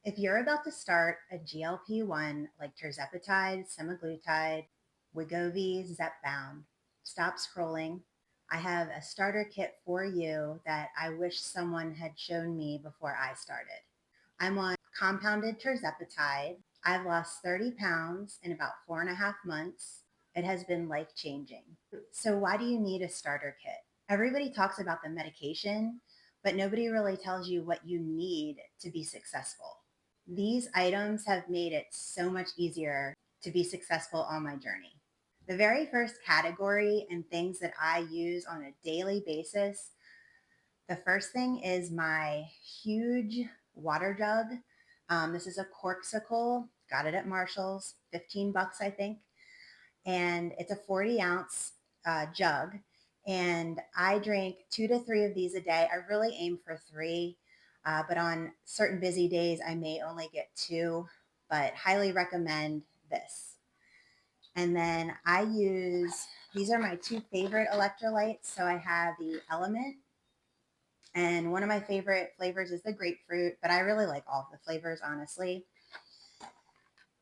If you're about to start a GLP-1 like tirzepatide, semaglutide, Wegovy, Zepbound, stop scrolling. I have a starter kit for you that I wish someone had shown me before I started. I'm on compounded tirzepatide. I've lost 30 pounds in about 4.5 months. It has been life changing. So, why do you need a starter kit? Everybody talks about the medication, but nobody really tells you what you need to be successful. These items have made it so much easier to be successful on my journey. The very first category and things that I use on a daily basis, the first thing is my huge water jug. This is a Corksicle, got it at Marshall's, 15 bucks, I think. And it's a 40-ounce jug. And I drink 2 to 3 of these a day. I really aim for 3, but on certain busy days, I may only get 2, but highly recommend this. And then I use, these are my 2 favorite electrolytes. So I have the Element, and one of my favorite flavors is the grapefruit, but I really like all of the flavors, honestly.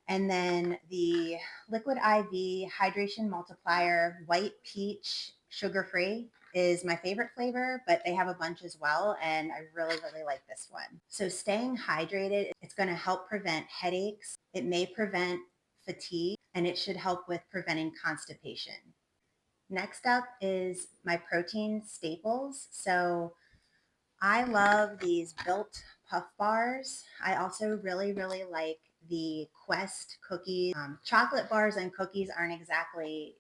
And then the Liquid IV Hydration Multiplier White Peach Sugar Free is my favorite flavor, but they have a bunch as well, and I really, really like this one. So staying hydrated, it's going to help prevent headaches. It may prevent fatigue, and it should help with preventing constipation. Next up is my protein staples. So I love these Built Puff Bars. I also really, really like the Quest cookies. Chocolate bars and cookies aren't exactly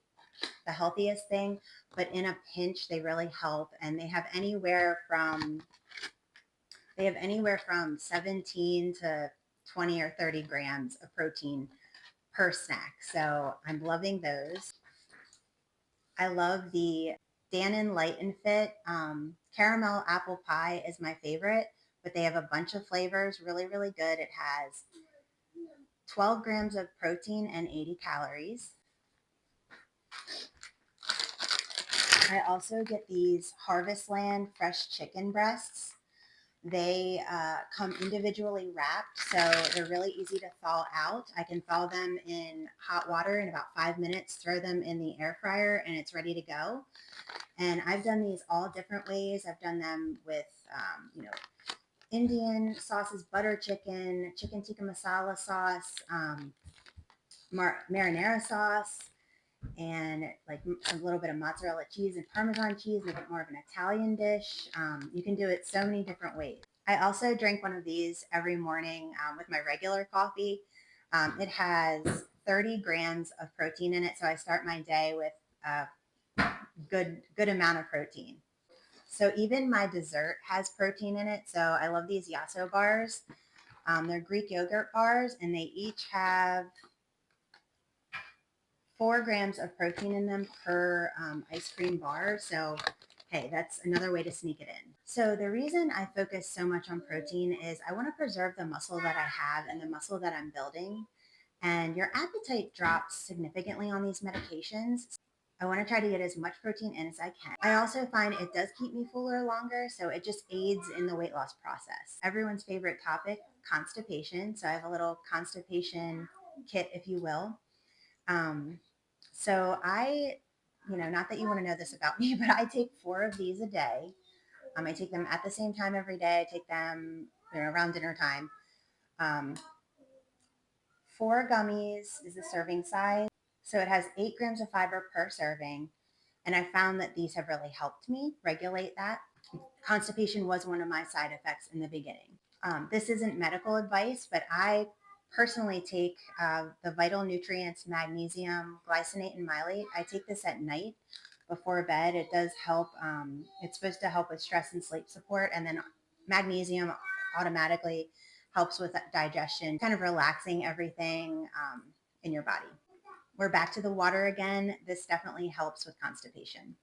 the healthiest thing, but in a pinch, they really help. And they have anywhere from 17 to 20 or 30 grams of protein per snack. So I'm loving those. I love the Dannon Light and Fit. Caramel apple pie is my favorite, but they have a bunch of flavors. Really, really good. It has 12 grams of protein and 80 calories. I also get these Harvest Land fresh chicken breasts. They come individually wrapped, so they're really easy to thaw out. I can thaw them in hot water in about 5 minutes, throw them in the air fryer, and it's ready to go. And I've done these all different ways. I've done them with, Indian sauces, butter chicken, chicken tikka masala sauce, marinara sauce, and like a little bit of mozzarella cheese and Parmesan cheese, make it more of an Italian dish. You can do it so many different ways. I also drink one of these every morning with my regular coffee. It has 30 grams of protein in it, so I start my day with a good amount of protein. So even my dessert has protein in it. So I love these Yasso bars. They're Greek yogurt bars, and they each have 4 grams of protein in them per ice cream bar. So, hey, that's another way to sneak it in. So the reason I focus so much on protein is I want to preserve the muscle that I have and the muscle that I'm building. And your appetite drops significantly on these medications. I want to try to get as much protein in as I can. I also find it does keep me fuller longer, so it just aids in the weight loss process. Everyone's favorite topic, constipation. So I have a little constipation kit, if you will. So not that you want to know this about me, but I take 4 of these a day. I take them at the same time every day. I take them, around dinner time. 4 gummies is the serving size. So it has 8 grams of fiber per serving. And I found that these have really helped me regulate that. Constipation was one of my side effects in the beginning. This isn't medical advice, but I personally take the vital nutrients, magnesium, glycinate, and mylate. I take this at night before bed. It does help. It's supposed to help with stress and sleep support. And then magnesium automatically helps with digestion, kind of relaxing everything in your body. We're back to the water again. This definitely helps with constipation.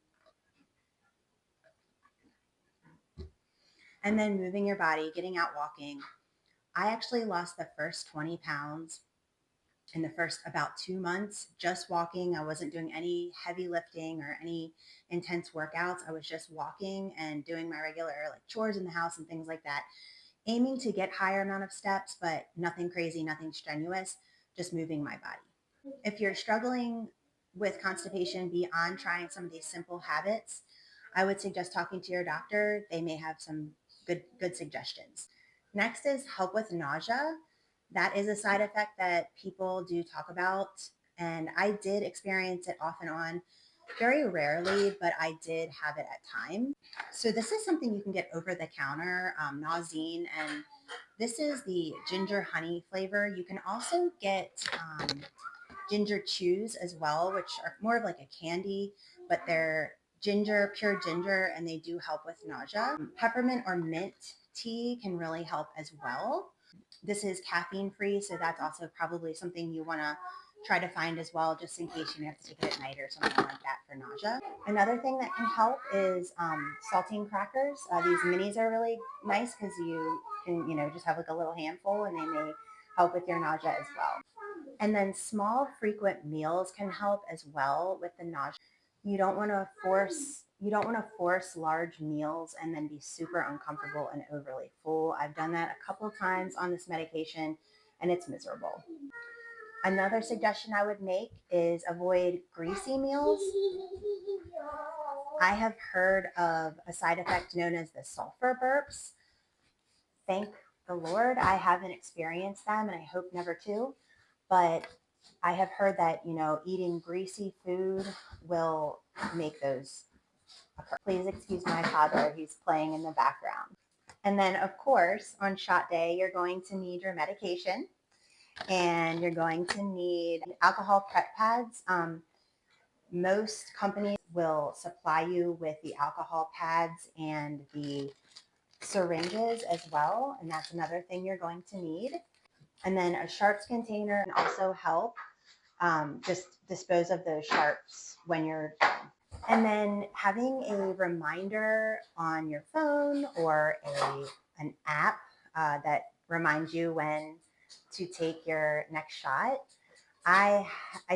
And then moving your body, getting out walking. I actually lost the first 20 pounds in the first about 2 months just walking. I wasn't doing any heavy lifting or any intense workouts. I was just walking and doing my regular like chores in the house and things like that. aiming to get higher amount of steps, but nothing crazy, nothing strenuous, just moving my body. If you're struggling with constipation beyond trying some of these simple habits, I would suggest talking to your doctor. They may have some good suggestions. Next is help with nausea. That is a side effect that people do talk about, and I did experience it off and on, very rarely, but I did have it at times. So this is something you can get over the counter, Nausea, and this is the ginger honey flavor. You can also get ginger chews as well, which are more of like a candy, but they're ginger, pure ginger, and they do help with nausea. Peppermint or mint tea can really help as well. This is caffeine free, so that's also probably something you want to try to find as well, just in case you have to take it at night or something like that for nausea. Another thing that can help is saltine crackers. These minis are really nice because you can, just have like a little handful, and they may help with your nausea as well. And then small frequent meals can help as well with the nausea. You don't want to force large meals and then be super uncomfortable and overly full. I've done that a couple of times on this medication and it's miserable. Another suggestion I would make is avoid greasy meals. I have heard of a side effect known as the sulfur burps. Thank the Lord I haven't experienced them, and I hope never to. But I have heard that, eating greasy food will make those occur. Please excuse my toddler. He's playing in the background. And then, of course, on shot day, you're going to need your medication and you're going to need alcohol prep pads. Most companies will supply you with the alcohol pads and the syringes as well. And that's another thing you're going to need. And then a sharps container can also help. Just dispose of those sharps when you're done. And then having a reminder on your phone or an app that reminds you when to take your next shot. I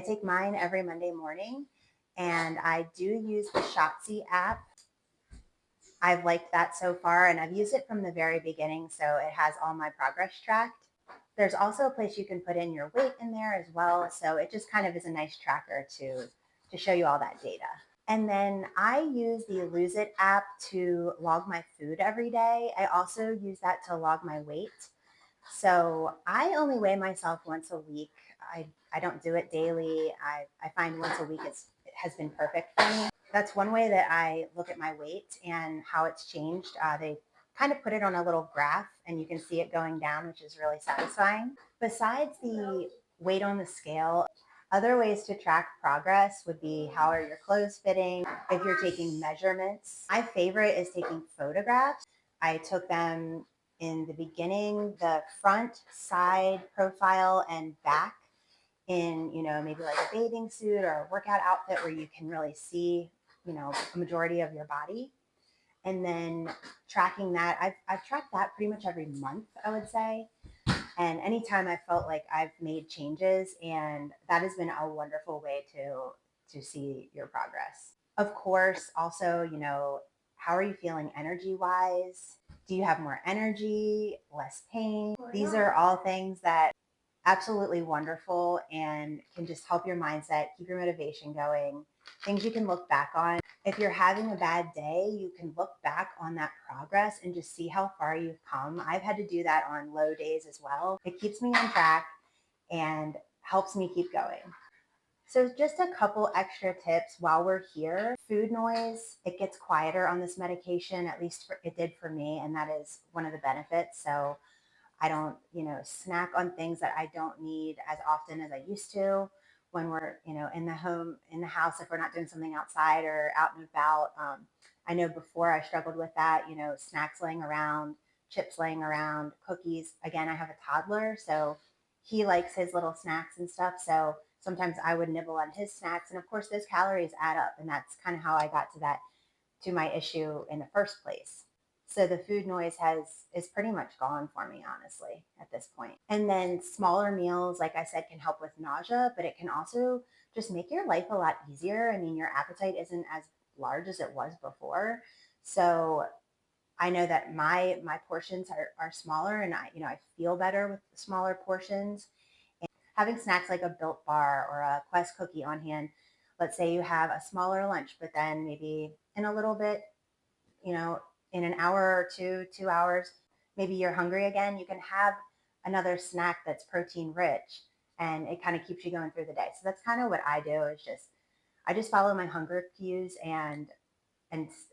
take mine every Monday morning, and I do use the Shotzi app. I've liked that so far, and I've used it from the very beginning, so it has all my progress tracked. There's also a place you can put in your weight in there as well, so it just kind of is a nice tracker to show you all that data. And then I use the Lose It app to log my food every day. I also use that to log my weight. So I only weigh myself once a week. I don't do it daily. I find once a week has been perfect for me. That's one way that I look at my weight and how it's changed. They kind of put it on a little graph and you can see it going down, which is really satisfying. Besides the weight on the scale, other ways to track progress would be how are your clothes fitting, if you're taking measurements. My favorite is taking photographs. I took them in the beginning, the front, side, profile, and back in, maybe like a bathing suit or a workout outfit where you can really see, a majority of your body. And then tracking that, I've tracked that pretty much every month, I would say. And anytime I felt like I've made changes, and that has been a wonderful way to see your progress. Of course, also, how are you feeling energy wise? Do you have more energy, less pain? These are all things that absolutely wonderful and can just help your mindset, keep your motivation going, things you can look back on. If you're having a bad day, you can look back on that progress and just see how far you've come. I've had to do that on low days as well. It keeps me on track and helps me keep going. So just a couple extra tips while we're here. Food noise, it gets quieter on this medication, at least it did for me, and that is one of the benefits. So I don't, snack on things that I don't need as often as I used to when we're, in the house, if we're not doing something outside or out and about. I know before I struggled with that, snacks laying around, chips laying around, cookies. Again, I have a toddler, so he likes his little snacks and stuff. So sometimes I would nibble on his snacks. And of course, those calories add up. And that's kind of how I got to my issue in the first place. So the food noise is pretty much gone for me, honestly, at this point. And then smaller meals, like I said, can help with nausea, but it can also just make your life a lot easier. I mean, your appetite isn't as large as it was before. So I know that my portions are smaller, and I feel better with smaller portions. And having snacks like a Built Bar or a Quest cookie on hand, let's say you have a smaller lunch, but then maybe in a little bit, you know, in an hour or two, 2 hours, maybe you're hungry again, you can have another snack that's protein rich, and it kind of keeps you going through the day. So that's kind of what I do, is just I just follow my hunger cues and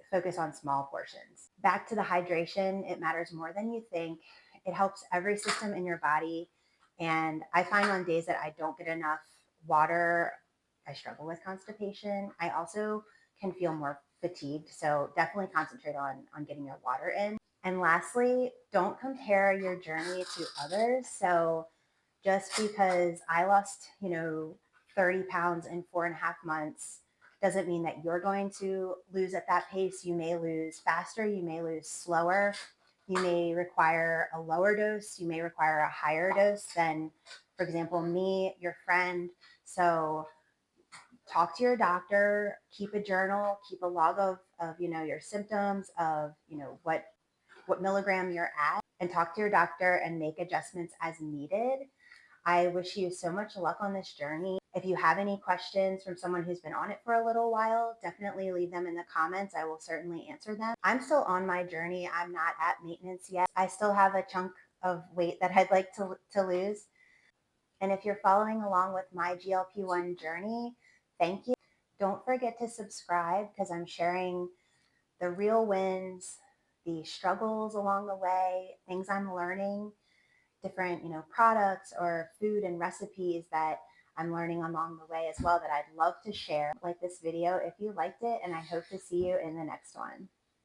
focus on small portions. Back to the hydration, it matters more than you think. It helps every system in your body. And I find on days that I don't get enough water, I struggle with constipation. I also can feel more fatigued. So definitely concentrate on getting your water in. And lastly, don't compare your journey to others. So just because I lost, 30 pounds in 4.5 months doesn't mean that you're going to lose at that pace. You may lose faster, you may lose slower, you may require a lower dose, you may require a higher dose than, for example, me, your friend. So talk to your doctor, keep a journal, keep a log of your symptoms, of, what milligram you're at, and talk to your doctor and make adjustments as needed. I wish you so much luck on this journey. If you have any questions from someone who's been on it for a little while, definitely leave them in the comments. I will certainly answer them. I'm still on my journey. I'm not at maintenance yet. I still have a chunk of weight that I'd like to lose. And if you're following along with my GLP-1 journey, thank you. Don't forget to subscribe, because I'm sharing the real wins, the struggles along the way, things I'm learning, different, products or food and recipes that I'm learning along the way as well, that I'd love to share. Like this video if you liked it, and I hope to see you in the next one.